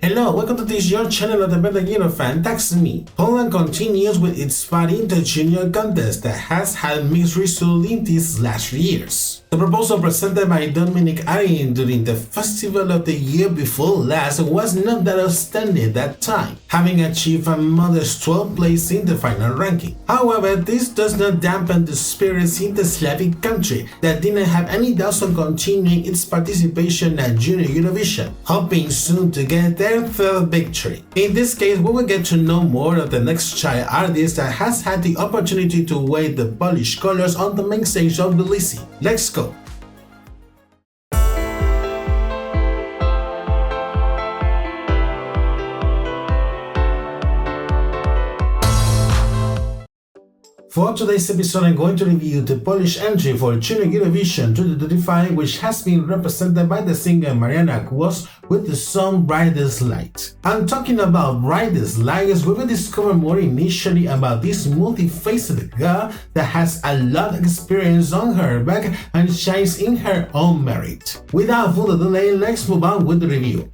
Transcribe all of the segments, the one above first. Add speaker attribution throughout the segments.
Speaker 1: Hello, welcome to this your channel of the better Eurofan. That's me. Poland continues with its fight in the Junior Contest that has had mixed results in these last years. The proposal presented by Dominic Arjen during the festival of the year before last was not that outstanding at that time, having achieved a modest 12th place in the final ranking. However, this does not dampen the spirits in the Slavic country that didn't have any doubts on continuing its participation at Junior Eurovision, hoping soon to get their third victory. In this case, we will get to know more of the next child artist that has had the opportunity to wave the Polish colors on the main stage of Tbilisi. Let's go! For today's episode, I'm going to review the Polish entry for Junior Eurovision 2025, which has been represented by the singer Marianna Kłos with the song Brightest Light. I'm talking about Brightest Light as we will discover more initially about this multifaceted girl that has a lot of experience on her back and shines in her own merit. Without further delay, let's move on with the review.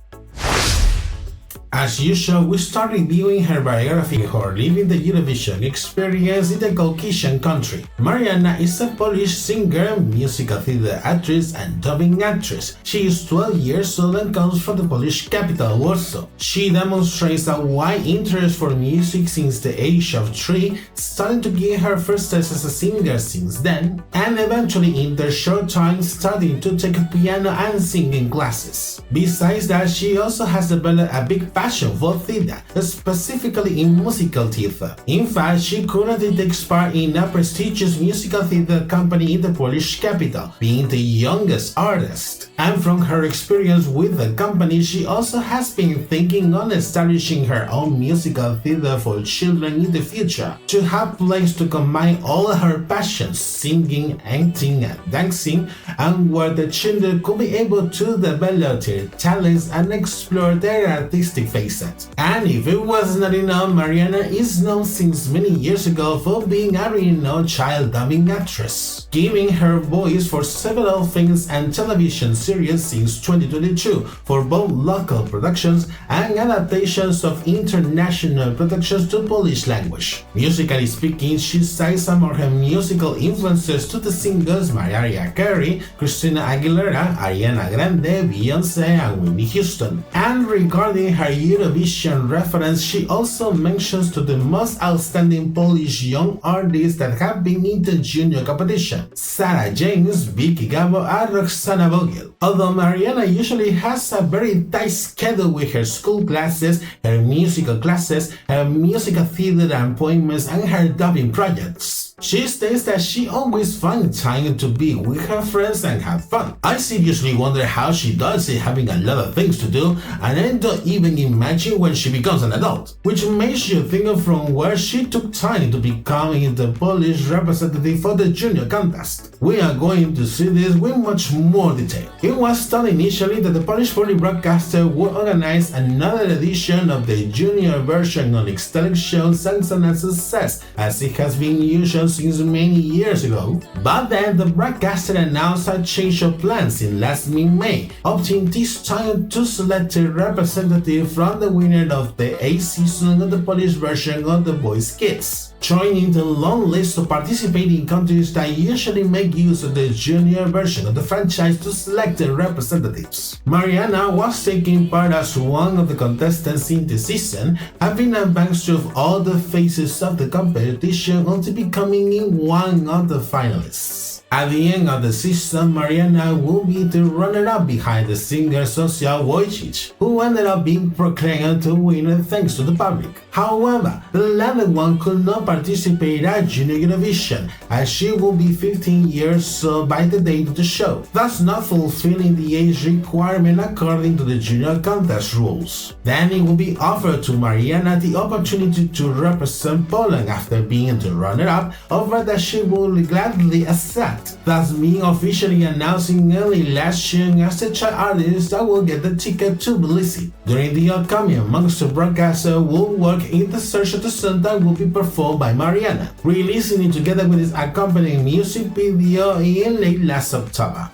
Speaker 1: As usual, we start reviewing her biography, her living the Eurovision experience in the Caucasian country. Marianna is a Polish singer, musical theater actress, and dubbing actress. She is 12 years old and comes from the Polish capital, Warsaw. She demonstrates a wide interest for music since the age of 3, starting to gain her first test as a singer since then, and eventually in their short time starting to take piano and singing classes. Besides that, she also has developed a big passion for theater, specifically in musical theater. In fact, she currently takes part in a prestigious musical theater company in the Polish capital, being the youngest artist. And from her experience with the company, she also has been thinking on establishing her own musical theater for children in the future, to have a place to combine all her passions, singing, acting, and dancing, and where the children could be able to develop their talents and explore their artistic facet. And if it was not enough, Marianna is known since many years ago for being a renowned child dubbing actress, giving her voice for several films and television series since 2022 for both local productions and adaptations of international productions to Polish language. Musically speaking, she cites some of her musical influences to the singers Mariah Carey, Christina Aguilera, Ariana Grande, Beyoncé, and Whitney Houston. And regarding her Eurovision reference, she also mentions to the most outstanding Polish young artists that have been in the junior competition: Sarah James, Vicky Gabo, and Roxana Vogel. Although Marianna usually has a very tight schedule with her school classes, her musical classes, her musical theater appointments, and her dubbing projects, she states that she always finds time to be with her friends and have fun. I seriously wonder how she does it, having a lot of things to do, and I don't even imagine when she becomes an adult, which makes you think of from where she took time to becoming the Polish representative for the Junior Contest. We are going to see this with much more detail. It was thought initially that the Polish broadcaster would organize another edition of the Junior version on its television show Songs and a Success, as it has been usual since many years ago. But then the broadcaster announced a change of plans in last May, opting this time to select a representative from the winner of the 8th season of the Polish version of The Voice Kids, joining the long list of participating countries that usually make use of the junior version of the franchise to select the representatives. Marianna was taking part as one of the contestants in the season, having advanced through all the phases of the competition until becoming one of the finalists. At the end of the season, Marianna will be the runner-up behind the singer Zofia Wojcik, who ended up being proclaimed the winner thanks to the public. However, the latter one could not participate at Junior Eurovision, as she will be 15 years old by the date of the show, thus not fulfilling the age requirement according to the Junior Contest rules. Then it will be offered to Marianna the opportunity to represent Poland after being the runner-up, offer that she will gladly accept, thus being officially announcing early last year as the child artist that will get the ticket to Tbilisi. During the upcoming months, the broadcaster will work in the search of the song that will be performed by Marianna, releasing it together with its accompanying music video in late last October.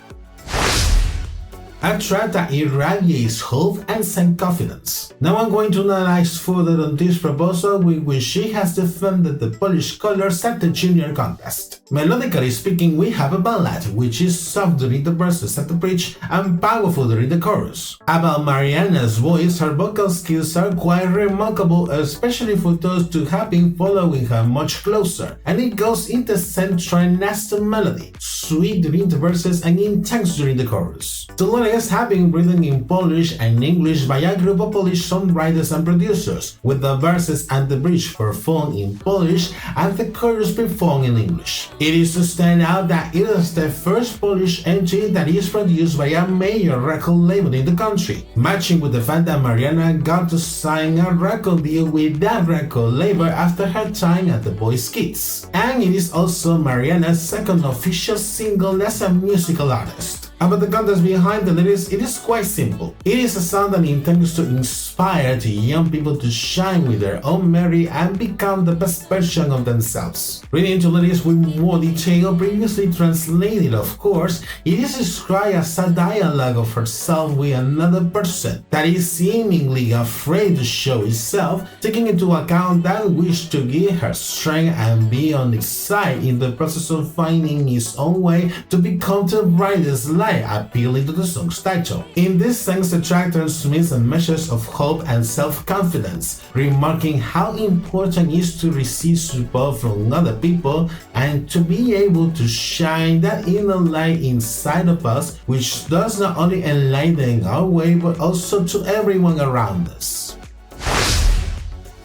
Speaker 1: a track that irradiates hope and self-confidence. Now I'm going to analyze further on this proposal with which she has defended the Polish colors at the Junior contest. Melodically speaking, we have a ballad, which is soft during the verses at the bridge and powerful during the chorus. About Marianna's voice, her vocal skills are quite remarkable, especially for those who have been following her much closer, and it goes in the same trend as the melody, sweet during the verses and intense during the chorus. The lyrics have been written in Polish and English by a group of Polish songwriters and producers, with the verses and the bridge performed in Polish and the chorus performed in English. It is to stand out that it is the first Polish entry that is produced by a major record label in the country, matching with the fact that Marianna got to sign a record deal with that record label after her time at The Voice Kids. And it is also Marianna's second official single as a musical artist. About the context behind the lyrics, it is quite simple. It is a song that intends to inspire the young people to shine with their own merit and become the best version of themselves. Reading into lyrics with more detail, previously translated of course, it is described as a dialogue of herself with another person that is seemingly afraid to show itself, taking into account that wish to give her strength and be on its side in the process of finding its own way to become the brightest light, appealing to the song's title. In this sense, the track transmits a message of hope and self-confidence, remarking how important it is to receive support from other people and to be able to shine that inner light inside of us, which does not only enlighten our way but also to everyone around us.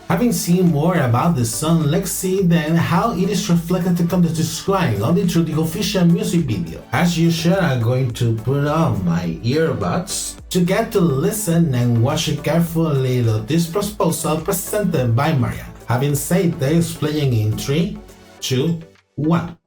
Speaker 1: Having seen more about the song, let's see then how it is reflected in the context described only through the official music video. As usual, I'm going to put on my earbuds to get to listen and watch carefully this proposal presented by Marianna. Having said this, playing in 3, 2, 1.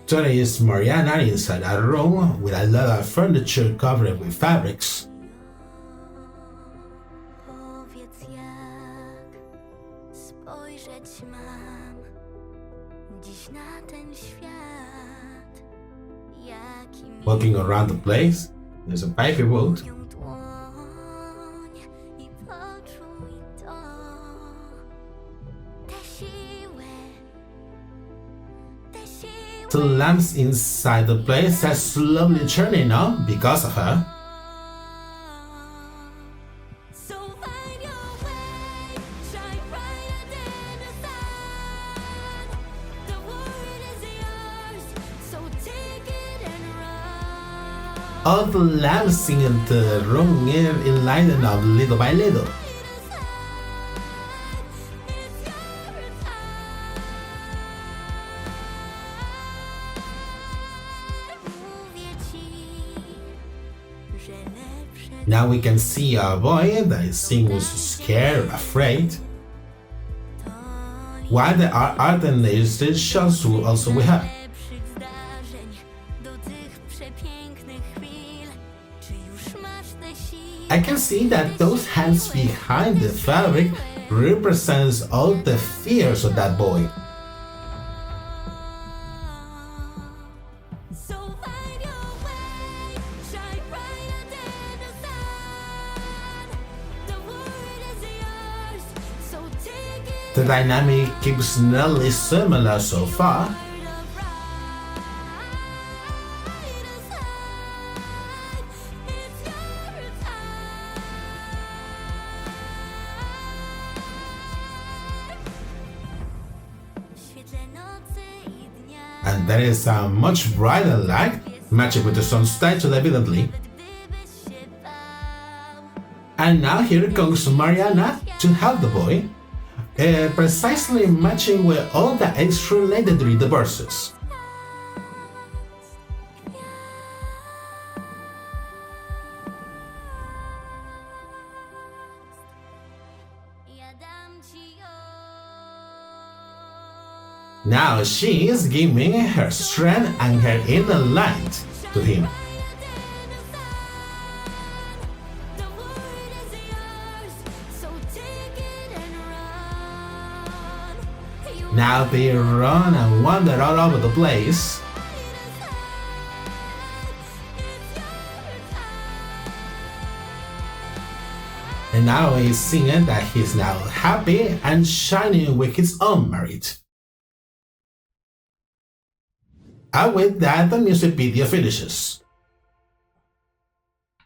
Speaker 1: Today is Marianna inside a room with a lot of furniture covered with fabrics. Walking around the place, there's a paper boat. The lamps inside the place are slowly turning on because of her. All the lamps in the room are enlightened up little by little. Now we can see a boy that is seen scared, afraid. While the art and illustrated shots also we have. I can see that those hands behind the fabric represents all the fears of that boy. The dynamic keeps nearly similar so far. And there is a much brighter light, matching with the song's title evidently. And now here comes Marianna to help the boy, precisely matching with all the extra related during the verses. Now she is giving her strength and her inner light to him. Now they run and wander all over the place. And now he's singing that he's now happy and shining with his own merit. And with that, the music video finishes.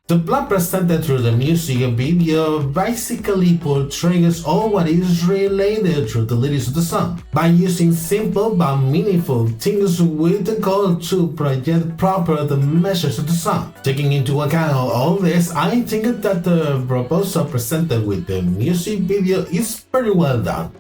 Speaker 1: The plot presented through the music video basically portrays all what is related through the lyrics of the song, by using simple but meaningful things with the goal to project proper the message of the song. Taking into account all this, I think that the proposal presented with the music video is very well done.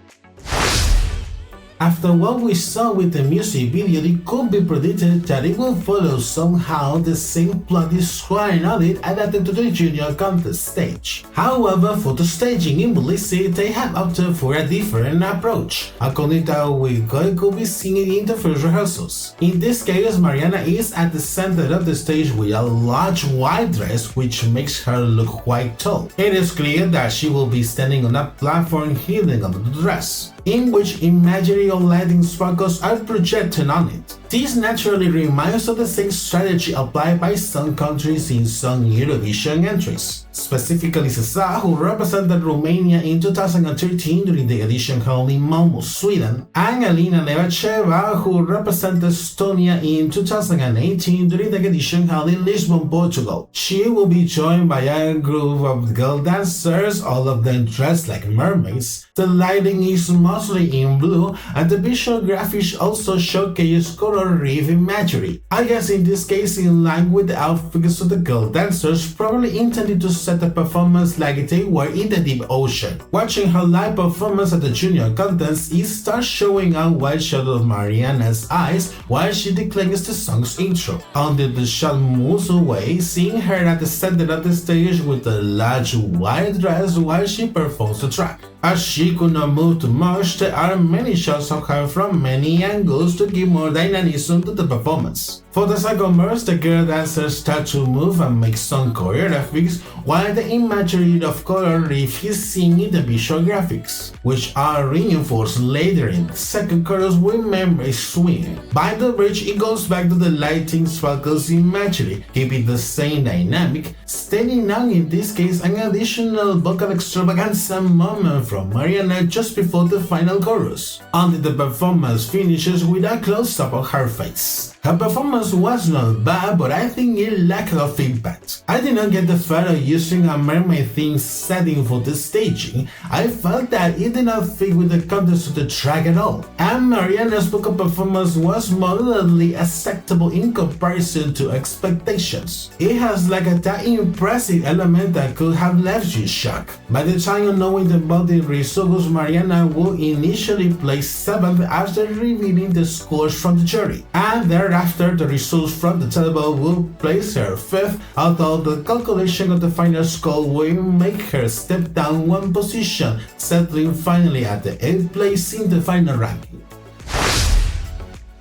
Speaker 1: After what we saw with the music video, it could be predicted that it will follow somehow the same plot described on it adapted to the Junior Contest stage. However, for the staging in Belize, they have opted for a different approach, according to what we could be seeing in the first rehearsals. In this case, Marianna is at the center of the stage with a large white dress which makes her look quite tall. It is clear that she will be standing on a platform hidden under the dress, in which imaginary lighting sparkles are projected on it. This naturally reminds of the same strategy applied by some countries in some Eurovision entries, specifically Cesar, who represented Romania in 2013 during the edition held in Malmö, Sweden, and Alina Nevacheva, who represented Estonia in 2018 during the edition held in Lisbon, Portugal. She will be joined by a group of girl dancers, all of them dressed like mermaids. The lighting is mostly in blue, and the visual graphics also showcase coral reef imagery. I guess in this case in line with the outfits of the girl dancers, probably intended to set the performance like they were in the deep ocean. Watching her live performance at the Junior Contest, it starts showing a wide shot of Marianna's eyes while she declines the song's intro. Until the shot moves away, seeing her at the center of the stage with a large white dress while she performs the track. As she could not move too much, there are many shots of her from many angles to give more dynamism to the performance. For the second verse, the girl dancers start to move and make some choreographies, while the imagery of coral reef is seen in the visual graphics, which are reinforced later in the second chorus with mermaid swing. By the bridge, it goes back to the lighting sparkles imagery, keeping the same dynamic, stating on in this case an additional vocal extravaganza moment from Marianna just before the final chorus, until the performance finishes with a close-up of her face. Her performance was not bad, but I think it lacked of impact. I did not get the feel of using a mermaid theme setting for the staging. I felt that it did not fit with the context of the track at all, and Marianna's vocal performance was moderately acceptable in comparison to expectations. It has like that impressive element that could have left you shocked. By the time of knowing about the results, Marianna would initially place 7th after revealing the scores from the jury, and thereafter the results from the table will place her 5th, although the calculation of the final score will make her step down one position, settling finally at the 8th place in the final ranking.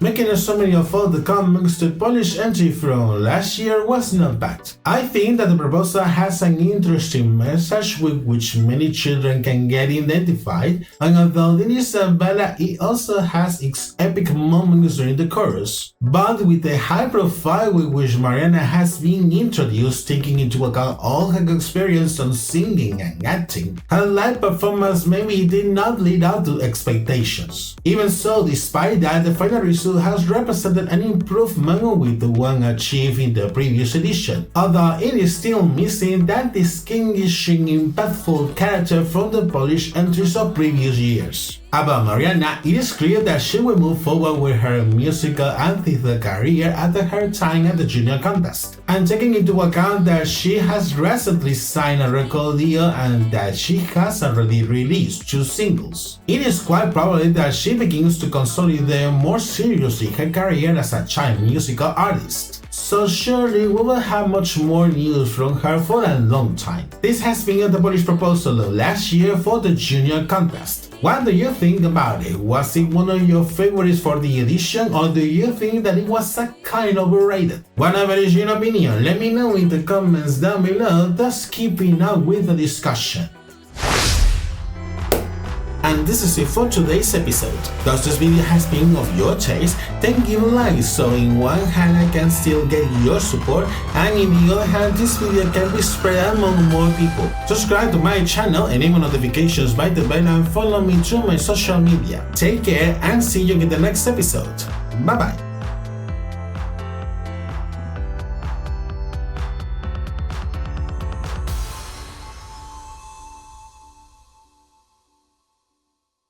Speaker 1: Making a summary of all the comments, the Polish entry from last year was not bad. I think that the proposal has an interesting message with which many children can get identified, and although it is a ballad, it also has its epic moments during the chorus. But with the high profile with which Marianna has been introduced, taking into account all her experience on singing and acting, her live performance maybe did not live up to expectations. Even so, despite that, the final result has represented an improvement with the one achieved in the previous edition, although it is still missing that distinguishing impactful character from the Polish entries of previous years. About Marianna, it is clear that she will move forward with her musical and theater career after her time at the Junior Contest, and taking into account that she has recently signed a record deal and that she has already released 2 singles, it is quite probable that she begins to consolidate more seriously her career as a child musical artist. So surely we will have much more news from her for a long time. This has been the Polish proposal of last year for the Junior Contest. What do you think about it? Was it one of your favorites for the edition, or do you think that it was a kind of overrated? Whatever is your opinion, let me know in the comments down below, thus keeping up with the discussion. And this is it for today's episode. Thus this video has been of your taste, then give a like so in one hand I can still get your support, and in the other hand this video can be spread among more people. Subscribe to my channel, enable notifications by the bell, and follow me through my social media. Take care and see you in the next episode. Bye bye.